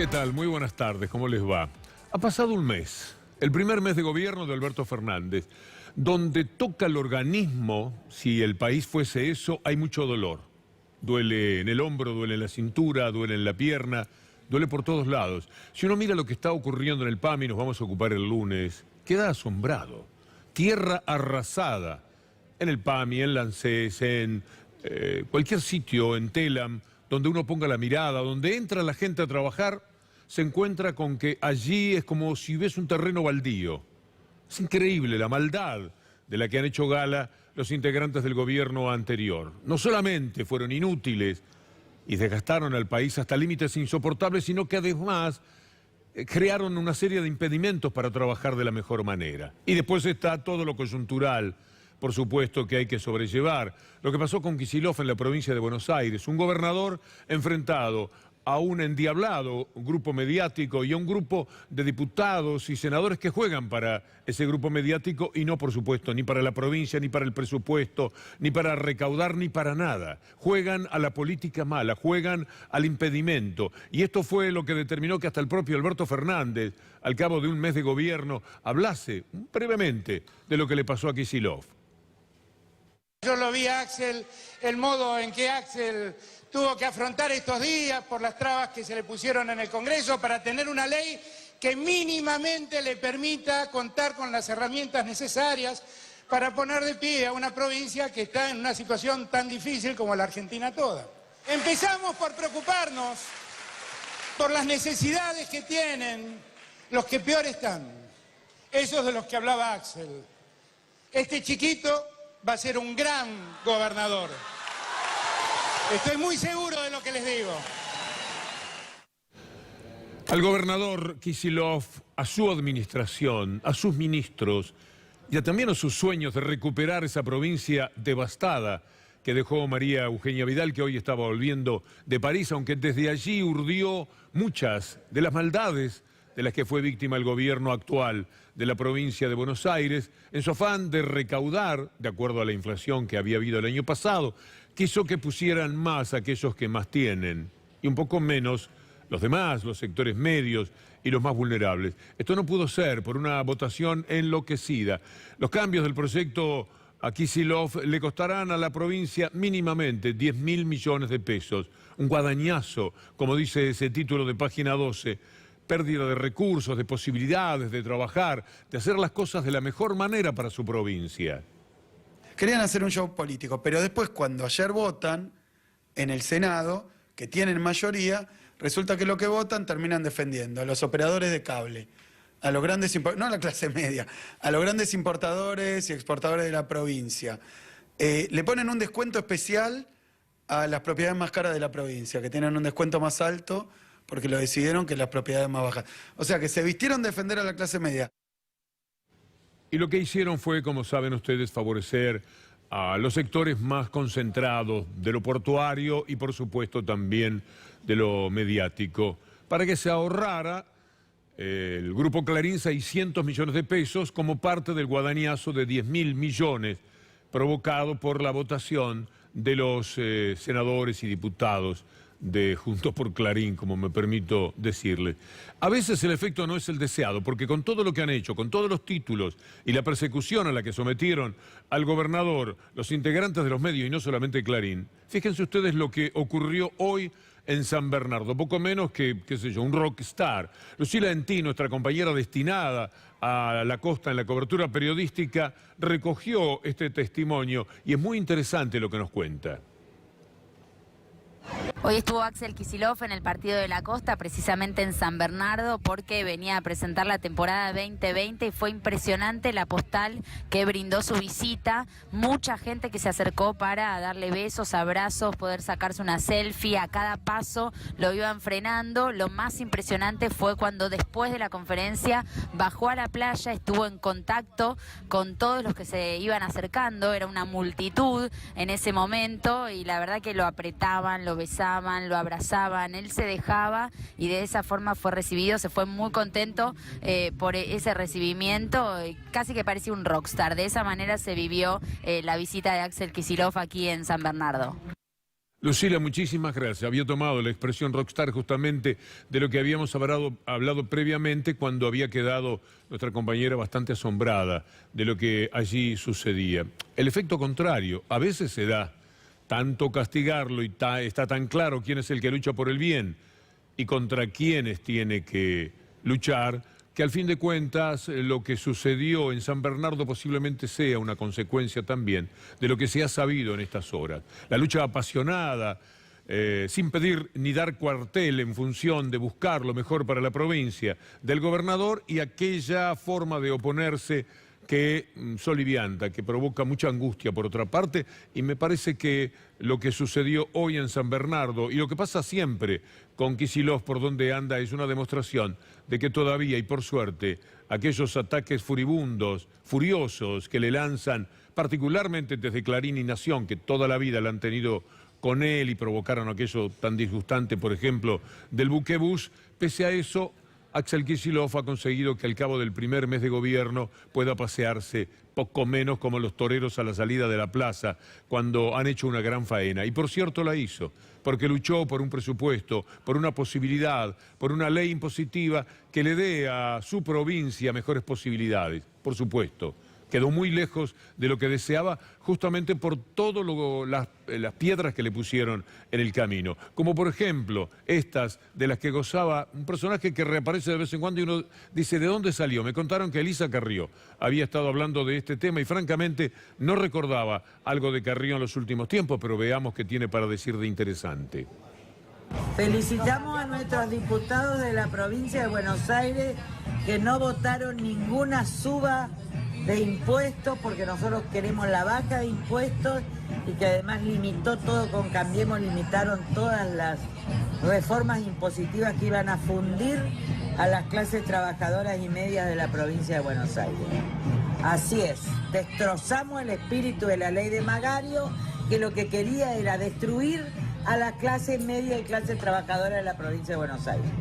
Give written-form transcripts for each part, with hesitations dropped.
¿Qué tal? Muy buenas tardes, ¿cómo les va? Ha pasado un mes, el primer mes de gobierno de Alberto Fernández, donde toca el organismo, si el país fuese eso, hay mucho dolor. Duele en el hombro, duele en la cintura, duele en la pierna, duele por todos lados. Si uno mira lo que está ocurriendo en el PAM y nos vamos a ocupar el lunes, queda asombrado. Tierra arrasada en el PAMI, en Lancés, en cualquier sitio, en Telam, donde uno ponga la mirada, donde entra la gente a trabajar, se encuentra con que allí es como si hubiese un terreno baldío. Es increíble la maldad de la que han hecho gala los integrantes del gobierno anterior. No solamente fueron inútiles y desgastaron al país hasta límites insoportables, sino que además crearon una serie de impedimentos para trabajar de la mejor manera. Y después está todo lo coyuntural, por supuesto, que hay que sobrellevar. Lo que pasó con Kicillof en la provincia de Buenos Aires, un gobernador enfrentado a un endiablado grupo mediático y a un grupo de diputados y senadores que juegan para ese grupo mediático y no, por supuesto, ni para la provincia, ni para el presupuesto, ni para recaudar, ni para nada. Juegan a la política mala, juegan al impedimento. Y esto fue lo que determinó que hasta el propio Alberto Fernández, al cabo de un mes de gobierno, hablase brevemente de lo que le pasó a Kicillof. Yo lo vi a Axel, el modo en que Axel tuvo que afrontar estos días por las trabas que se le pusieron en el Congreso para tener una ley que mínimamente le permita contar con las herramientas necesarias para poner de pie a una provincia que está en una situación tan difícil como la Argentina toda. Empezamos por preocuparnos por las necesidades que tienen los que peor están, esos de los que hablaba Axel. Este chiquito va a ser un gran gobernador. Estoy muy seguro de lo que les digo. Al gobernador Kicillof, a su administración, a sus ministros y también a sus sueños de recuperar esa provincia devastada que dejó María Eugenia Vidal, que hoy estaba volviendo de París, aunque desde allí urdió muchas de las maldades de las que fue víctima el gobierno actual de la provincia de Buenos Aires, en su afán de recaudar, de acuerdo a la inflación que había habido el año pasado, quiso que pusieran más aquellos que más tienen y un poco menos los demás, los sectores medios y los más vulnerables. Esto no pudo ser por una votación enloquecida. Los cambios del proyecto a Kicillof le costarán a la provincia mínimamente 10.000 millones de pesos. Un guadañazo, como dice ese título de página 12, pérdida de recursos, de posibilidades de trabajar, de hacer las cosas de la mejor manera para su provincia. Querían hacer un show político, pero después cuando ayer votan en el Senado, que tienen mayoría, resulta que lo que votan terminan defendiendo a los operadores de cable, a los grandes, no a la clase media, a los grandes importadores y exportadores de la provincia. Le ponen un descuento especial a las propiedades más caras de la provincia, que tienen un descuento más alto porque lo decidieron que las propiedades más bajas. O sea que se vistieron de defender a la clase media. Y lo que hicieron fue, como saben ustedes, favorecer a los sectores más concentrados de lo portuario y por supuesto también de lo mediático, para que se ahorrara el Grupo Clarín 600 millones de pesos como parte del guadañazo de 10.000 millones provocado por la votación de los senadores y diputados de Juntos por Clarín, como me permito decirle. A veces el efecto no es el deseado, porque con todo lo que han hecho, con todos los títulos y la persecución a la que sometieron al gobernador, los integrantes de los medios y no solamente Clarín, fíjense ustedes lo que ocurrió hoy en San Bernardo, poco menos que, qué sé yo, un rockstar. Lucila Entí, nuestra compañera destinada a la costa en la cobertura periodística, recogió este testimonio y es muy interesante lo que nos cuenta. Hoy estuvo Axel Kicillof en el partido de la costa, precisamente en San Bernardo, porque venía a presentar la temporada 2020 y fue impresionante la postal que brindó su visita. Mucha gente que se acercó para darle besos, abrazos, poder sacarse una selfie. A cada paso lo iban frenando. Lo más impresionante fue cuando después de la conferencia bajó a la playa, estuvo en contacto con todos los que se iban acercando. Era una multitud en ese momento y la verdad que lo apretaban, lo besaban, lo abrazaban, él se dejaba y de esa forma fue recibido, se fue muy contento por ese recibimiento, casi que parecía un rockstar. De esa manera se vivió la visita de Axel Kicillof aquí en San Bernardo. Lucila, muchísimas gracias. Había tomado la expresión rockstar justamente de lo que habíamos hablado previamente cuando había quedado nuestra compañera bastante asombrada de lo que allí sucedía. El efecto contrario, a veces se da tanto castigarlo y está tan claro quién es el que lucha por el bien y contra quiénes tiene que luchar, que al fin de cuentas lo que sucedió en San Bernardo posiblemente sea una consecuencia también de lo que se ha sabido en estas horas. La lucha apasionada, sin pedir ni dar cuartel en función de buscar lo mejor para la provincia del gobernador y aquella forma de oponerse que solivianta, que provoca mucha angustia por otra parte, y me parece que lo que sucedió hoy en San Bernardo y lo que pasa siempre con Kicillof por donde anda es una demostración de que todavía, y por suerte, aquellos ataques furibundos, furiosos que le lanzan, particularmente desde Clarín y Nación, que toda la vida la han tenido con él y provocaron aquello tan disgustante, por ejemplo, del buquebús, pese a eso, Axel Kicillof ha conseguido que al cabo del primer mes de gobierno pueda pasearse poco menos como los toreros a la salida de la plaza cuando han hecho una gran faena. Y por cierto la hizo, porque luchó por un presupuesto, por una posibilidad, por una ley impositiva que le dé a su provincia mejores posibilidades, por supuesto. Quedó muy lejos de lo que deseaba justamente por todas las piedras que le pusieron en el camino. Como por ejemplo estas de las que gozaba un personaje que reaparece de vez en cuando y uno dice, ¿de dónde salió? Me contaron que Elisa Carrió había estado hablando de este tema y francamente no recordaba algo de Carrió en los últimos tiempos, pero veamos qué tiene para decir de interesante. Felicitamos a nuestros diputados de la provincia de Buenos Aires que no votaron ninguna suba de impuestos, porque nosotros queremos la baja de impuestos y que además limitó todo con Cambiemos, limitaron todas las reformas impositivas que iban a fundir a las clases trabajadoras y medias de la provincia de Buenos Aires. Así es, destrozamos el espíritu de la ley de Magario, que lo que quería era destruir a la clase media y clase trabajadora de la provincia de Buenos Aires.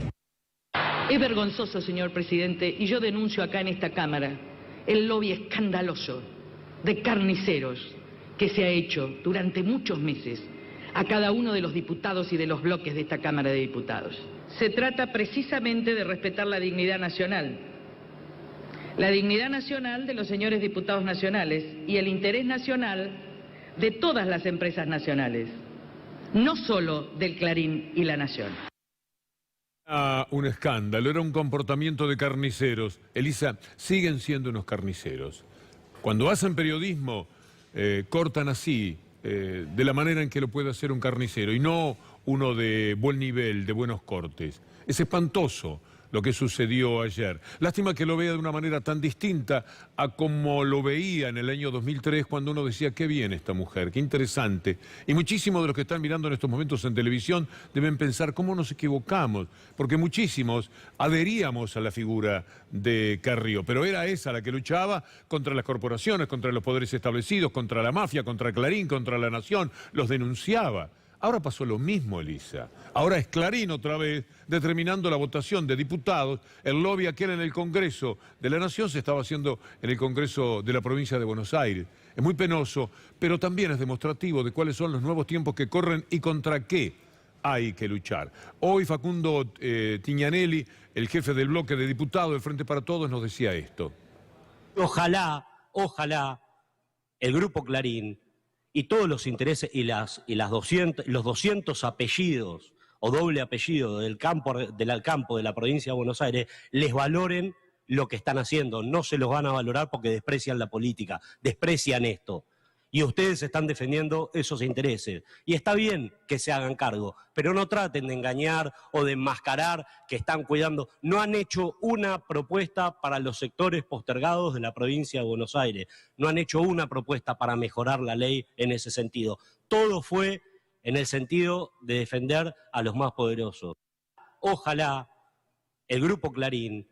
Es vergonzoso, señor presidente, y yo denuncio acá en esta Cámara el lobby escandaloso de carniceros que se ha hecho durante muchos meses a cada uno de los diputados y de los bloques de esta Cámara de Diputados. Se trata precisamente de respetar la dignidad nacional de los señores diputados nacionales y el interés nacional de todas las empresas nacionales, no solo del Clarín y La Nación. Un escándalo, era un comportamiento de carniceros. Elisa, siguen siendo unos carniceros. Cuando hacen periodismo, cortan así, de la manera en que lo puede hacer un carnicero, y no uno de buen nivel, de buenos cortes. Es espantoso lo que sucedió ayer. Lástima que lo vea de una manera tan distinta a como lo veía en el año 2003, cuando uno decía, qué bien esta mujer, qué interesante. Y muchísimos de los que están mirando en estos momentos en televisión deben pensar cómo nos equivocamos, porque muchísimos adheríamos a la figura de Carrió, pero era esa la que luchaba contra las corporaciones, contra los poderes establecidos, contra la mafia, contra Clarín, contra La Nación, los denunciaba. Ahora pasó lo mismo, Elisa. Ahora es Clarín otra vez determinando la votación de diputados. El lobby aquel en el Congreso de la Nación se estaba haciendo en el Congreso de la provincia de Buenos Aires. Es muy penoso, pero también es demostrativo de cuáles son los nuevos tiempos que corren y contra qué hay que luchar. Hoy Facundo Tignanelli, el jefe del bloque de diputados del Frente para Todos, nos decía esto. Ojalá el Grupo Clarín y todos los intereses y los 200 apellidos o doble apellido del campo de la provincia de Buenos Aires les valoren lo que están haciendo. No se los van a valorar porque desprecian la política, desprecian esto. Y ustedes están defendiendo esos intereses. Y está bien que se hagan cargo, pero no traten de engañar o de enmascarar que están cuidando. No han hecho una propuesta para los sectores postergados de la provincia de Buenos Aires. No han hecho una propuesta para mejorar la ley en ese sentido. Todo fue en el sentido de defender a los más poderosos. Ojalá el Grupo Clarín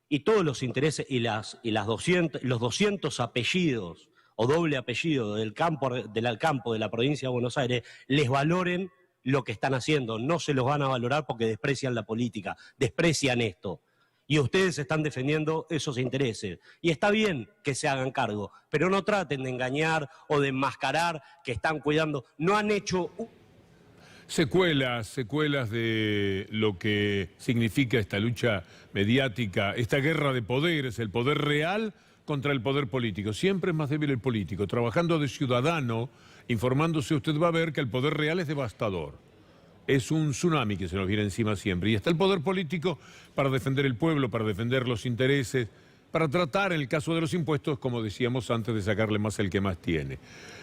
y todos los intereses y los 200 apellidos o doble apellido del campo de la provincia de Buenos Aires les valoren lo que están haciendo. No se los van a valorar porque desprecian la política, desprecian esto. Y ustedes están defendiendo esos intereses. Y está bien que se hagan cargo, pero no traten de engañar o de enmascarar que están cuidando. No han hecho... secuelas de lo que significa esta lucha mediática, esta guerra de poderes, el poder real contra el poder político. Siempre es más débil el político. Trabajando de ciudadano, informándose, usted va a ver que el poder real es devastador. Es un tsunami que se nos viene encima siempre. Y está el poder político para defender el pueblo, para defender los intereses, para tratar, en el caso de los impuestos, como decíamos antes, de sacarle más al que más tiene.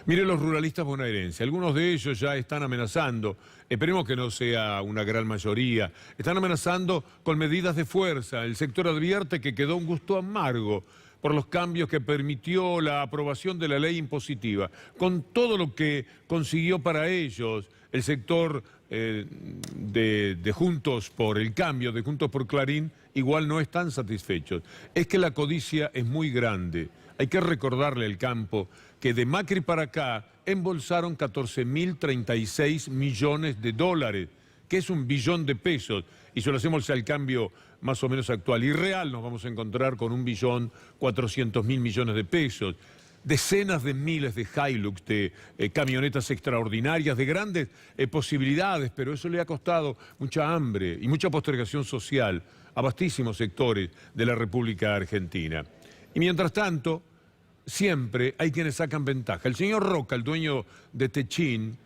Mire los ruralistas bonaerenses, algunos de ellos ya están amenazando, esperemos que no sea una gran mayoría, están amenazando con medidas de fuerza. El sector advierte que quedó un gusto amargo por los cambios que permitió la aprobación de la ley impositiva, con todo lo que consiguió para ellos el sector de Juntos por el Cambio, de Juntos por Clarín, igual no están satisfechos. Es que la codicia es muy grande. Hay que recordarle al campo que de Macri para acá embolsaron 14.036 millones de dólares, que es 1 billón de pesos, y si lo hacemos al cambio más o menos actual y real, nos vamos a encontrar con 1.400.000 millones de pesos. Decenas de miles de Hilux, de camionetas extraordinarias, de grandes posibilidades, pero eso le ha costado mucha hambre y mucha postergación social a vastísimos sectores de la República Argentina. Y mientras tanto, siempre hay quienes sacan ventaja. El señor Roca, el dueño de Techin,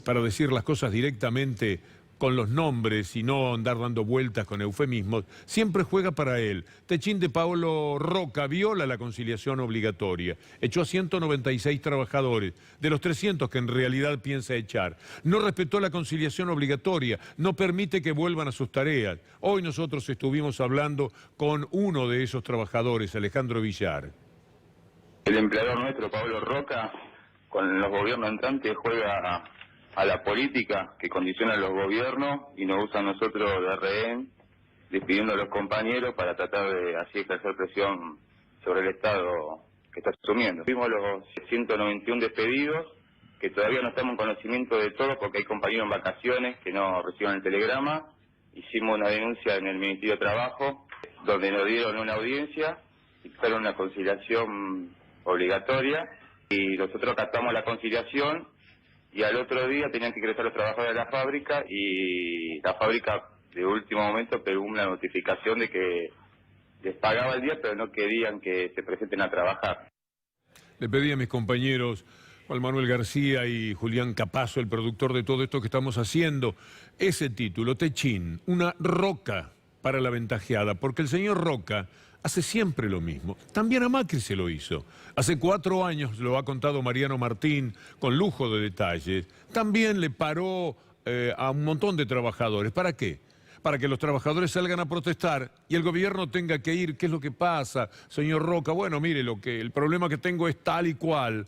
para decir las cosas directamente con los nombres y no andar dando vueltas con eufemismos, siempre juega para él. Techin de Paolo Roca viola la conciliación obligatoria. Echó a 196 trabajadores, de los 300 que en realidad piensa echar. No respetó la conciliación obligatoria, no permite que vuelvan a sus tareas. Hoy nosotros estuvimos hablando con uno de esos trabajadores, Alejandro Villar. El empleador nuestro, Paolo Roca, con los gobiernos entrantes juega a la política que condiciona a los gobiernos y nos usa a nosotros de rehén, despidiendo a los compañeros para tratar de así ejercer presión sobre el Estado que está asumiendo. Vimos los 191 despedidos, que todavía no estamos en conocimiento de todo porque hay compañeros en vacaciones que no reciben el telegrama. Hicimos una denuncia en el Ministerio de Trabajo, donde nos dieron una audiencia, hicieron una conciliación obligatoria y nosotros acatamos la conciliación. Y al otro día tenían que ingresar los trabajadores de la fábrica y la fábrica de último momento pegó una notificación de que les pagaba el día, pero no querían que se presenten a trabajar. Le pedí a mis compañeros Juan Manuel García y Julián Capazo, el productor de todo esto que estamos haciendo, ese título, Techin, una roca para la ventajeada, porque el señor Roca hace siempre lo mismo. También a Macri se lo hizo. Hace 4 años, lo ha contado Mariano Martín con lujo de detalles, también le paró a un montón de trabajadores. ¿Para qué? Para que los trabajadores salgan a protestar y el gobierno tenga que ir. ¿Qué es lo que pasa, señor Roca? Bueno, mire, el problema que tengo es tal y cual.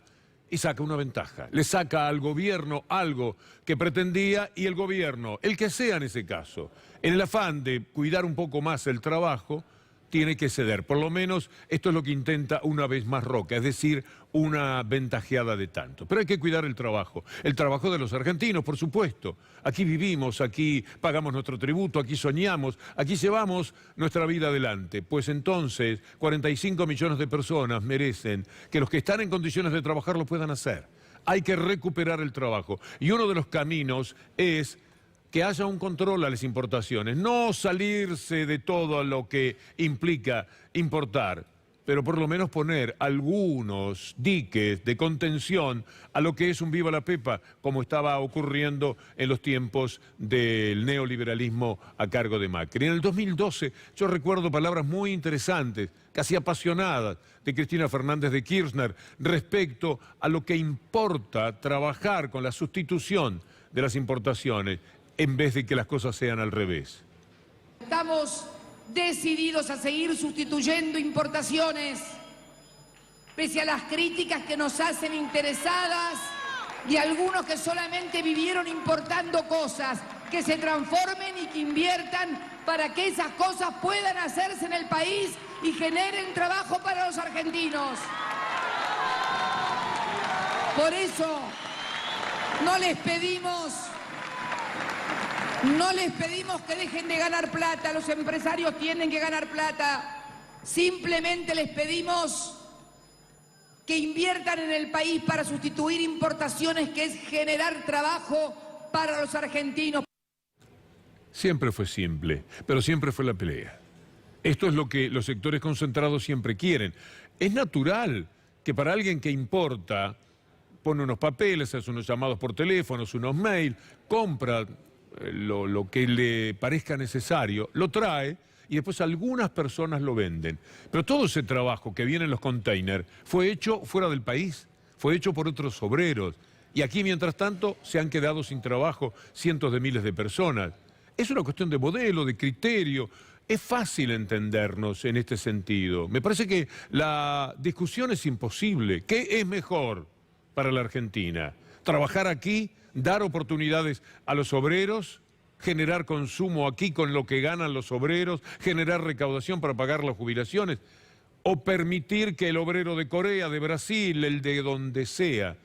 Y saca una ventaja. Le saca al gobierno algo que pretendía y el gobierno, el que sea en ese caso, en el afán de cuidar un poco más el trabajo, tiene que ceder. Por lo menos esto es lo que intenta una vez más Roca, es decir, una ventajeada de tanto. Pero hay que cuidar el trabajo de los argentinos, por supuesto. Aquí vivimos, aquí pagamos nuestro tributo, aquí soñamos, aquí llevamos nuestra vida adelante. Pues entonces 45 millones de personas merecen que los que están en condiciones de trabajar lo puedan hacer. Hay que recuperar el trabajo. Y uno de los caminos es que haya un control a las importaciones, no salirse de todo lo que implica importar, pero por lo menos poner algunos diques de contención a lo que es un viva la pepa, como estaba ocurriendo en los tiempos del neoliberalismo a cargo de Macri. En el 2012 yo recuerdo palabras muy interesantes, casi apasionadas, de Cristina Fernández de Kirchner respecto a lo que importa trabajar con la sustitución de las importaciones, en vez de que las cosas sean al revés. Estamos decididos a seguir sustituyendo importaciones, pese a las críticas que nos hacen interesadas y algunos que solamente vivieron importando cosas, que se transformen y que inviertan para que esas cosas puedan hacerse en el país y generen trabajo para los argentinos. Por eso no les pedimos que dejen de ganar plata, los empresarios tienen que ganar plata. Simplemente les pedimos que inviertan en el país para sustituir importaciones, que es generar trabajo para los argentinos. Siempre fue simple, pero siempre fue la pelea. Esto es lo que los sectores concentrados siempre quieren. Es natural que para alguien que importa, pone unos papeles, hace unos llamados por teléfono, unos mails, compra lo que le parezca necesario, lo trae y después algunas personas lo venden. Pero todo ese trabajo que viene en los containers fue hecho fuera del país, fue hecho por otros obreros. Y aquí, mientras tanto, se han quedado sin trabajo cientos de miles de personas. Es una cuestión de modelo, de criterio. Es fácil entendernos en este sentido. Me parece que la discusión es imposible. ¿Qué es mejor para la Argentina? ¿Trabajar aquí, dar oportunidades a los obreros, generar consumo aquí con lo que ganan los obreros, generar recaudación para pagar las jubilaciones? ¿O permitir que el obrero de Corea, de Brasil, el de donde sea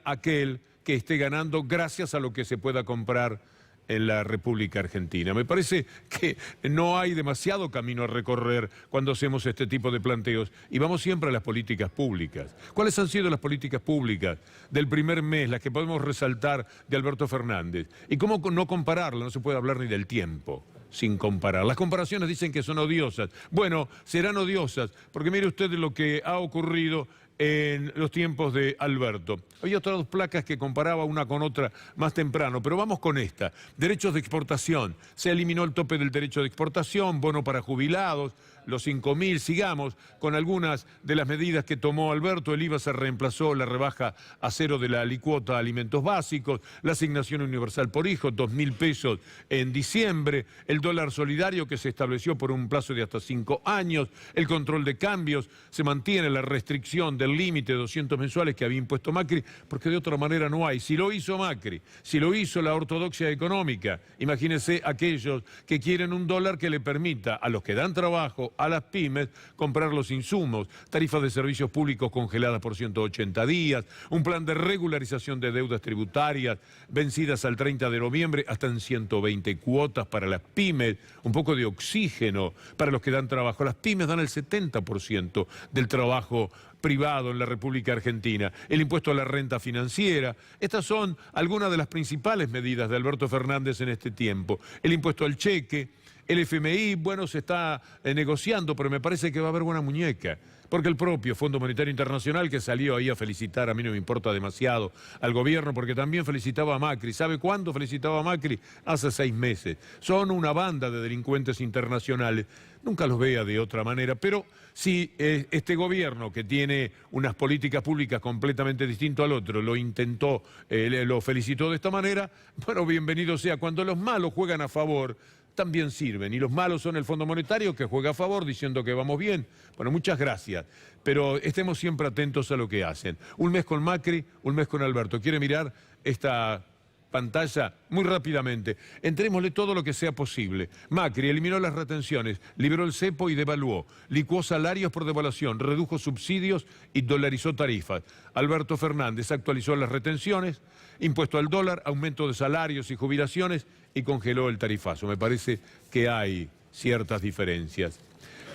aquel que esté ganando gracias a lo que se pueda comprar en la República Argentina? Me parece que no hay demasiado camino a recorrer cuando hacemos este tipo de planteos y vamos siempre a las políticas públicas. ¿Cuáles han sido las políticas públicas del primer mes, las que podemos resaltar de Alberto Fernández? ¿Y cómo no compararlas? No se puede hablar ni del tiempo sin comparar. Las comparaciones dicen que son odiosas. Bueno, serán odiosas, porque mire usted lo que ha ocurrido en los tiempos de Alberto. Había otras dos placas que comparaba una con otra más temprano, pero vamos con esta. Derechos de exportación. Se eliminó el tope del derecho de exportación, bono para jubilados, los 5.000, sigamos con algunas de las medidas que tomó Alberto. El IVA se reemplazó, la rebaja a cero de la alicuota a alimentos básicos, la asignación universal por hijo, 2.000 pesos en diciembre, el dólar solidario que se estableció por un plazo de hasta 5 años, el control de cambios, se mantiene la restricción del límite de 200 mensuales que había impuesto Macri, porque de otra manera no hay. Si lo hizo Macri, si lo hizo la ortodoxia económica, imagínense aquellos que quieren un dólar que le permita a los que dan trabajo, a las pymes, comprar los insumos, tarifas de servicios públicos congeladas por 180 días, un plan de regularización de deudas tributarias vencidas al 30 de noviembre hasta en 120 cuotas para las pymes, un poco de oxígeno para los que dan trabajo. Las pymes dan el 70% del trabajo privado en la República Argentina, el impuesto a la renta financiera. Estas son algunas de las principales medidas de Alberto Fernández en este tiempo. El impuesto al cheque, el FMI, bueno, se está negociando, pero me parece que va a haber buena muñeca, porque el propio Fondo Monetario Internacional, que salió ahí a felicitar, a mí no me importa demasiado, al gobierno, porque también felicitaba a Macri. ¿Sabe cuándo felicitaba a Macri? Hace 6 meses. Son una banda de delincuentes internacionales. Nunca los vea de otra manera, pero si este gobierno, que tiene unas políticas públicas completamente distintas al otro, lo intentó, lo felicitó de esta manera, bueno, bienvenido sea. Cuando los malos juegan a favor, también sirven, y los malos son el Fondo Monetario, que juega a favor diciendo que vamos bien. Bueno, muchas gracias, pero estemos siempre atentos a lo que hacen. Un mes con Macri, un mes con Alberto. ¿Quiere mirar esta pantalla? Muy rápidamente, entrémosle todo lo que sea posible. Macri eliminó las retenciones, liberó el cepo y devaluó, licuó salarios por devaluación, redujo subsidios y dolarizó tarifas. Alberto Fernández actualizó las retenciones, impuesto al dólar, aumento de salarios y jubilaciones y congeló el tarifazo. Me parece que hay ciertas diferencias.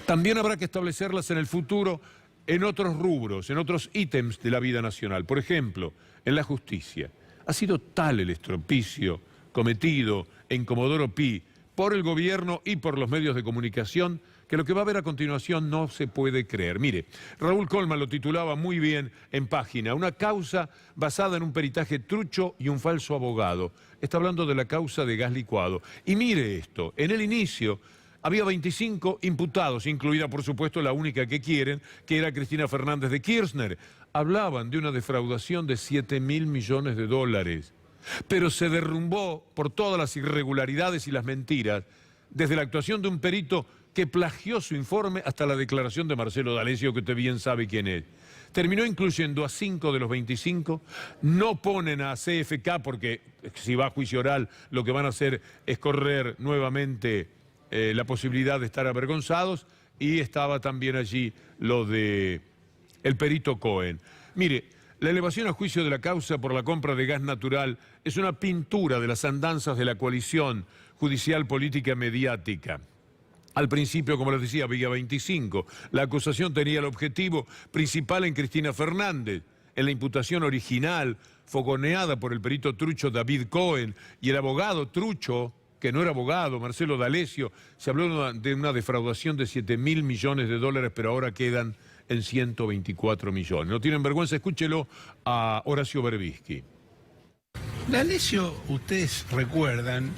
También habrá que establecerlas en el futuro en otros rubros, en otros ítems de la vida nacional. Por ejemplo, en la justicia. Ha sido tal el estropicio cometido en Comodoro Pi por el gobierno y por los medios de comunicación que lo que va a haber a continuación no se puede creer. Mire, Raúl Colman lo titulaba muy bien en Página, una causa basada en un peritaje trucho y un falso abogado. Está hablando de la causa de gas licuado. Y mire esto, en el inicio había 25 imputados, incluida por supuesto la única que quieren, que era Cristina Fernández de Kirchner. Hablaban de una defraudación de 7.000 millones de dólares. Pero se derrumbó por todas las irregularidades y las mentiras, desde la actuación de un perito que plagió su informe hasta la declaración de Marcelo D'Alessio, que usted bien sabe quién es. Terminó incluyendo a 5 de los 25, no ponen a CFK porque si va a juicio oral lo que van a hacer es correr nuevamente la posibilidad de estar avergonzados, y estaba también allí lo de el perito Cohen. Mire, la elevación a juicio de la causa por la compra de gas natural es una pintura de las andanzas de la coalición judicial, política y mediática. Al principio, como les decía, había 25. La acusación tenía el objetivo principal en Cristina Fernández. En la imputación original fogoneada por el perito trucho David Cohen y el abogado trucho, que no era abogado, Marcelo D'Alessio. Se habló de una defraudación de 7.000 millones de dólares, pero ahora quedan en 124 millones. No tienen vergüenza, escúchelo a Horacio Berbisky. D'Alessio, ustedes recuerdan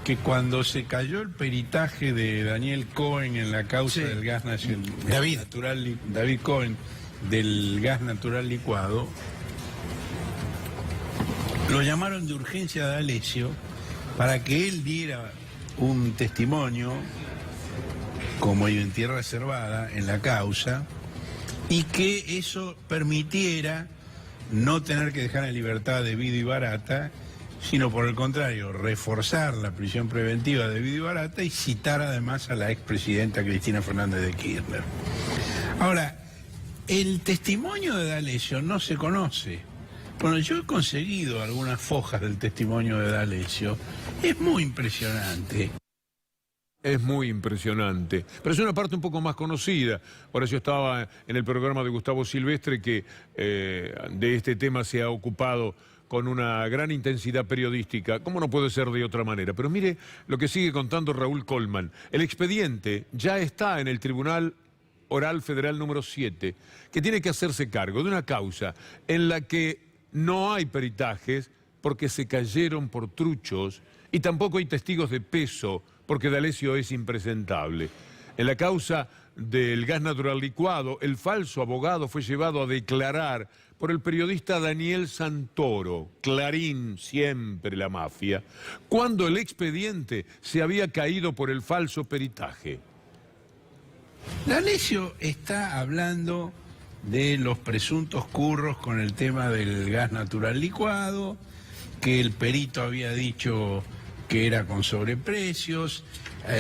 que cuando se cayó el peritaje de Daniel Cohen en la causa del gas natural, David Cohen, del gas natural licuado, lo llamaron de urgencia a D'Alessio para que él diera un testimonio como identidad reservada en la causa y que eso permitiera no tener que dejar en libertad de Vido y Barata, sino por el contrario, reforzar la prisión preventiva de Vido y Barata y citar además a la expresidenta Cristina Fernández de Kirchner. Ahora, el testimonio de D'Alessio no se conoce. Bueno, yo he conseguido algunas fojas del testimonio de D'Alessio. Es muy impresionante. Es muy impresionante, pero es una parte un poco más conocida. Por eso estaba en el programa de Gustavo Silvestre, que de este tema se ha ocupado con una gran intensidad periodística, como no puede ser de otra manera. Pero mire lo que sigue contando Raúl Colman. El expediente ya está en el Tribunal Oral Federal número 7, que tiene que hacerse cargo de una causa en la que no hay peritajes porque se cayeron por truchos y tampoco hay testigos de peso porque D'Alessio es impresentable. En la causa del gas natural licuado, el falso abogado fue llevado a declarar por el periodista Daniel Santoro, Clarín, siempre la mafia, cuando el expediente se había caído por el falso peritaje. D'Alessio está hablando de los presuntos curros con el tema del gas natural licuado, que el perito había dicho que era con sobreprecios,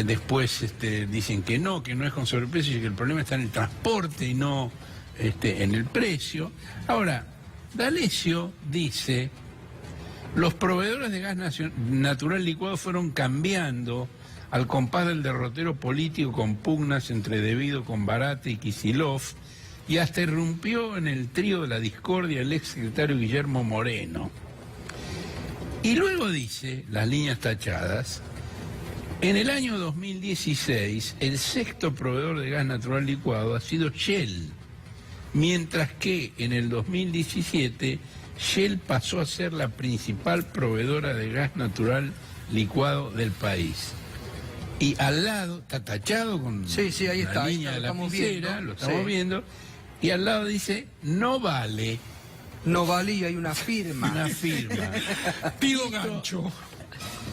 después dicen que no es con sobreprecios y que el problema está en el transporte y no en el precio. Ahora, D'Alessio dice, los proveedores de gas natural licuado fueron cambiando al compás del derrotero político con pugnas entre Devido con Barata y Kicillof, y hasta irrumpió en el trío de la discordia el ex secretario Guillermo Moreno. Y luego dice, las líneas tachadas, en el año 2016 el sexto proveedor de gas natural licuado ha sido Shell, mientras que en el 2017 Shell pasó a ser la principal proveedora de gas natural licuado del país. Y al lado, está tachado con ahí está, la línea de la lapicera, lo estamos viendo, y al lado dice, no vale. No vale y hay una firma. Una firma. Pido gancho.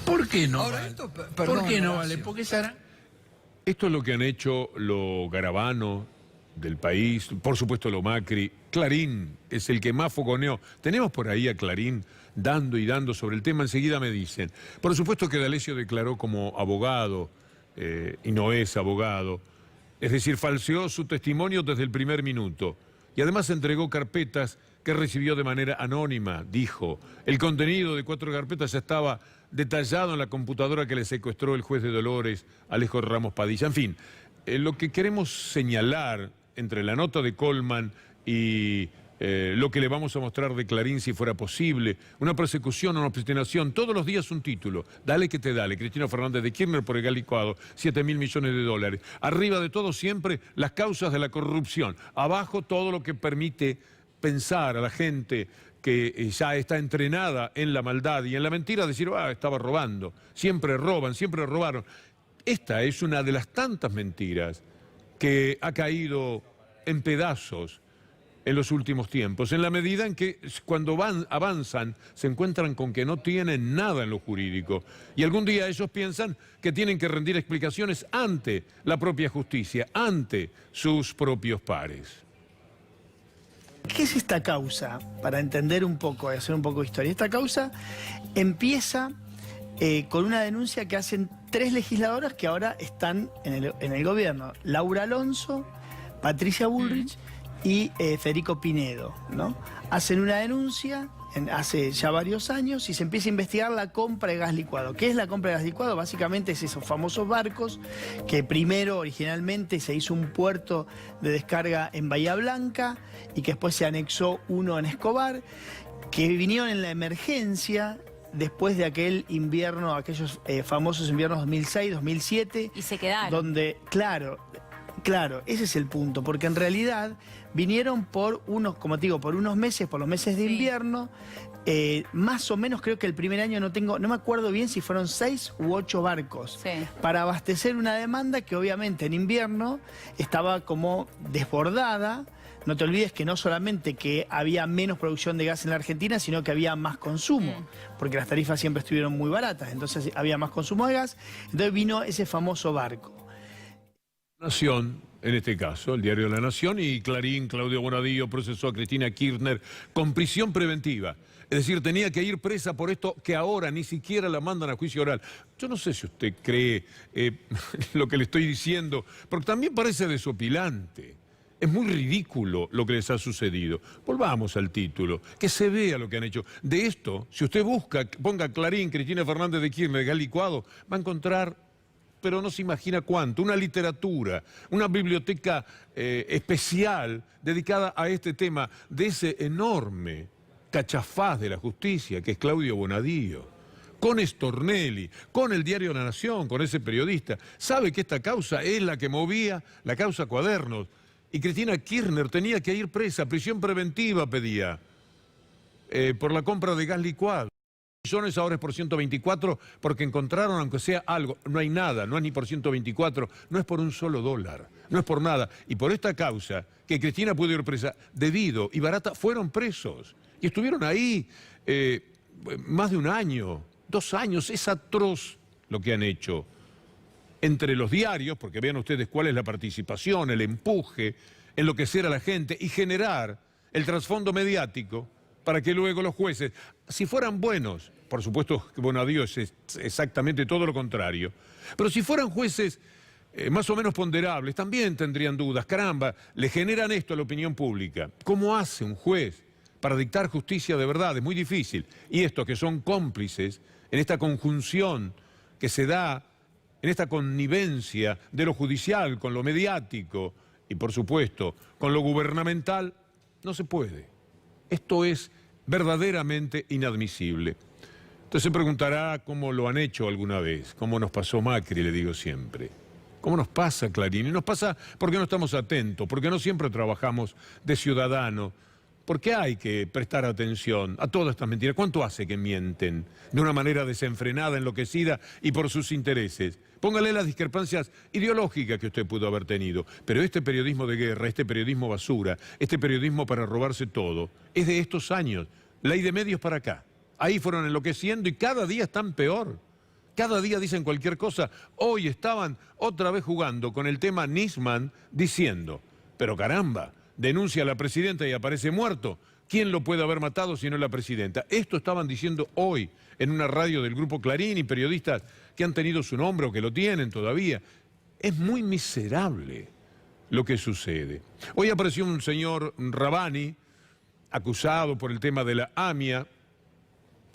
¿Por qué no Ahora, vale? ¿Por qué no vale? Porque Sara... Esto es lo que han hecho los Garabano del país, por supuesto lo Macri. Clarín es el que más fogoneó. Tenemos por ahí a Clarín dando y dando sobre el tema, enseguida me dicen. Por supuesto que D'Alessio declaró como abogado, y no es abogado, es decir, falseó su testimonio desde el primer minuto. Y además entregó carpetas que recibió de manera anónima, dijo. El contenido de 4 carpetas ya estaba detallado en la computadora que le secuestró el juez de Dolores, Alejo Ramos Padilla. En fin, lo que queremos señalar entre la nota de Colman y lo que le vamos a mostrar de Clarín si fuera posible, una persecución, una obstinación, todos los días un título, dale que te dale, Cristina Fernández de Kirchner por el gas licuado, 7.000 millones de dólares. Arriba de todo siempre las causas de la corrupción, abajo todo lo que permite pensar a la gente que ya está entrenada en la maldad y en la mentira, decir, estaba robando, siempre roban, siempre robaron. Esta es una de las tantas mentiras que ha caído en pedazos en los últimos tiempos, en la medida en que cuando avanzan se encuentran con que no tienen nada en lo jurídico y algún día ellos piensan que tienen que rendir explicaciones ante la propia justicia, ante sus propios pares. ¿Qué es esta causa? Para entender un poco, hacer un poco de historia. Esta causa empieza con una denuncia que hacen 3 legisladoras que ahora están en el gobierno. Laura Alonso, Patricia Bullrich y Federico Pinedo, ¿no? Hacen una denuncia hace ya varios años y se empieza a investigar la compra de gas licuado. ¿Qué es la compra de gas licuado? Básicamente es esos famosos barcos que primero originalmente se hizo un puerto de descarga en Bahía Blanca y que después se anexó uno en Escobar que vinieron en la emergencia después de aquel invierno, aquellos famosos inviernos 2006, 2007. Y se quedaron. Donde, claro, ese es el punto, porque en realidad vinieron por unos, como te digo, por unos meses, por los meses de invierno. Más o menos creo que el primer año no me acuerdo bien si fueron 6 u 8 barcos para abastecer una demanda que obviamente en invierno estaba como desbordada. No te olvides que no solamente que había menos producción de gas en la Argentina, sino que había más consumo, porque las tarifas siempre estuvieron muy baratas, entonces había más consumo de gas, entonces vino ese famoso barco. Nación, en este caso, el diario de La Nación, y Clarín, Claudio Bonadío procesó a Cristina Kirchner con prisión preventiva. Es decir, tenía que ir presa por esto que ahora ni siquiera la mandan a juicio oral. Yo no sé si usted cree lo que le estoy diciendo, porque también parece desopilante. Es muy ridículo lo que les ha sucedido. Volvamos al título, que se vea lo que han hecho. De esto, si usted busca, ponga Clarín, Cristina Fernández de Kirchner, gas licuado, va a encontrar, pero no se imagina cuánto, una literatura, una biblioteca especial dedicada a este tema de ese enorme cachafaz de la justicia, que es Claudio Bonadío, con Stornelli, con el diario La Nación, con ese periodista. Sabe que esta causa es la que movía la causa Cuadernos, y Cristina Kirchner tenía que ir presa, prisión preventiva pedía, por la compra de gas licuado. Millones ahora es por 124, porque encontraron, aunque sea algo, no hay nada, no es ni por 124, no es por un solo dólar, no es por nada. Y por esta causa, que Cristina pudo ir presa, debido y barata, fueron presos. Y estuvieron ahí más de un año, 2 años. Es atroz lo que han hecho entre los diarios, porque vean ustedes cuál es la participación, el empuje, enloquecer a la gente y generar el trasfondo mediático para que luego los jueces, si fueran buenos, por supuesto que Bonadío es exactamente todo lo contrario, pero si fueran jueces más o menos ponderables, también tendrían dudas. Caramba, le generan esto a la opinión pública. ¿Cómo hace un juez para dictar justicia de verdad? Es muy difícil. Y estos que son cómplices en esta conjunción que se da, en esta connivencia de lo judicial con lo mediático y, por supuesto, con lo gubernamental, no se puede. Esto es verdaderamente inadmisible. Entonces se preguntará cómo lo han hecho alguna vez, cómo nos pasó Macri, le digo siempre. ¿Cómo nos pasa, Clarín? Y nos pasa porque no estamos atentos, porque no siempre trabajamos de ciudadano, porque hay que prestar atención a todas estas mentiras. ¿Cuánto hace que mienten de una manera desenfrenada, enloquecida y por sus intereses? Póngale las discrepancias ideológicas que usted pudo haber tenido, pero este periodismo de guerra, este periodismo basura, este periodismo para robarse todo, es de estos años, ley de medios para acá. Ahí fueron enloqueciendo y cada día están peor. Cada día dicen cualquier cosa. Hoy estaban otra vez jugando con el tema Nisman diciendo, pero caramba, denuncia a la presidenta y aparece muerto. ¿Quién lo puede haber matado si no la presidenta? Esto estaban diciendo hoy en una radio del Grupo Clarín y periodistas que han tenido su nombre o que lo tienen todavía. Es muy miserable lo que sucede. Hoy apareció un señor Rabani, acusado por el tema de la AMIA,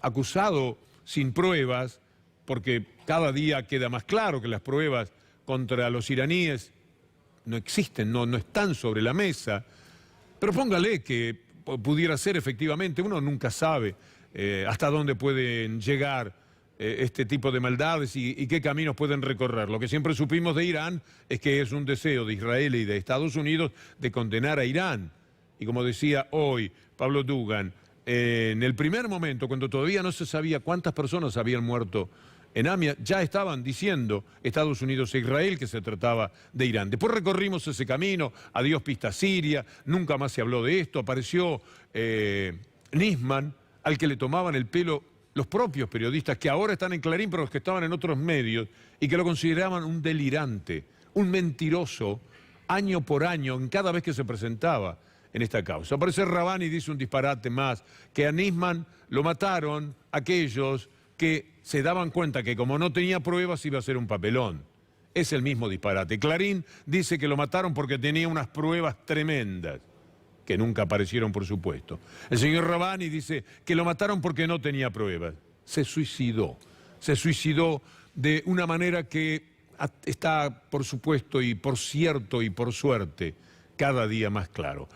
acusado sin pruebas, porque cada día queda más claro que las pruebas contra los iraníes no existen, no están sobre la mesa. Pero póngale que pudiera ser efectivamente, uno nunca sabe hasta dónde pueden llegar este tipo de maldades y qué caminos pueden recorrer. Lo que siempre supimos de Irán es que es un deseo de Israel y de Estados Unidos de condenar a Irán. Y como decía hoy Pablo Dugan, en el primer momento, cuando todavía no se sabía cuántas personas habían muerto en AMIA, ya estaban diciendo Estados Unidos e Israel que se trataba de Irán. Después recorrimos ese camino, adiós pista Siria, nunca más se habló de esto, apareció Nisman, al que le tomaban el pelo los propios periodistas que ahora están en Clarín, pero los que estaban en otros medios, y que lo consideraban un delirante, un mentiroso, año por año, en cada vez que se presentaba en esta causa. Aparece Rabani y dice un disparate más, que a Nisman lo mataron aquellos que se daban cuenta que como no tenía pruebas iba a ser un papelón. Es el mismo disparate. Clarín dice que lo mataron porque tenía unas pruebas tremendas, que nunca aparecieron, por supuesto. El señor Rabani dice que lo mataron porque no tenía pruebas. Se suicidó de una manera que está, por supuesto, y por cierto, y por suerte, cada día más claro.